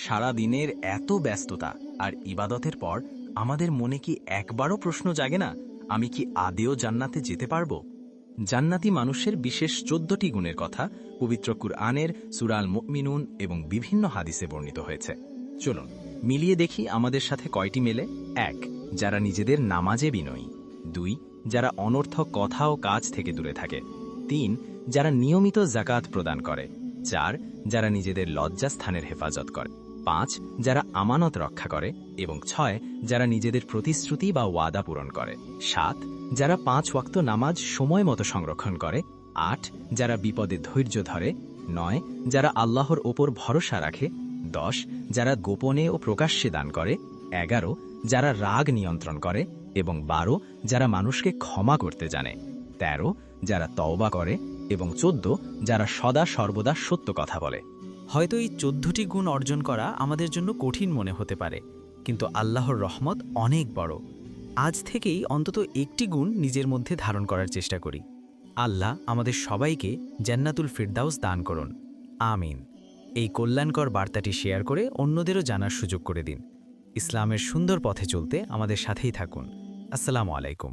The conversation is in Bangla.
সারা দিনের এত ব্যস্ততা আর ইবাদতের পর আমাদের মনে কি একবারও প্রশ্ন জাগে না, আমি কি আদেও জান্নাতে যেতে পারবো? জান্নাতি মানুষের বিশেষ 14টি গুণের কথা পবিত্র কুরআনের সূরা আল মুমিনুন এবং বিভিন্ন হাদিসে বর্ণিত হয়েছে। চলুন মিলিয়ে দেখি আমাদের সাথে কয়টি মেলে। 1. যারা নিজেদের নামাজে বিনয়ী। 2. যারা অনর্থক কথা ও কাজ থেকে দূরে থাকে। 3. যারা নিয়মিত যাকাত প্রদান করে। 4. যারা নিজেদের লজ্জাস্থানের হেফাজত করে। 5. যারা আমানত রক্ষা করে এবং 6. যারা নিজেদের প্রতিশ্রুতি বা ওয়াদা পূরণ করে। 7. যারা 5 ওয়াক্ত নামাজ সময় মতো সংরক্ষণ করে। 8. যারা বিপদে ধৈর্য ধরে। 9. যারা আল্লাহর ওপর ভরসা রাখে। 10. যারা গোপনে ও প্রকাশ্যে দান করে। 11. যারা রাগ নিয়ন্ত্রণ করে এবং 12. যারা মানুষকে ক্ষমা করতে জানে। 13. যারা তওবা করে এবং 14. যারা সদা সর্বদা সত্য কথা বলে। হয়তো এই 14টি গুণ অর্জন করা আমাদের জন্য কঠিন মনে হতে পারে, কিন্তু আল্লাহর রহমত অনেক বড়। আজ থেকেই অন্তত একটি গুণ নিজের মধ্যে ধারণ করার চেষ্টা করি। আল্লাহ আমাদের সবাইকে জান্নাতুল ফিরদাউস দান করুন, আমিন। এই কল্যাণকর বার্তাটি শেয়ার করে অন্যদেরও জানার সুযোগ করে দিন। ইসলামের সুন্দর পথে চলতে আমাদের সাথেই থাকুন। আসসালামু আলাইকুম।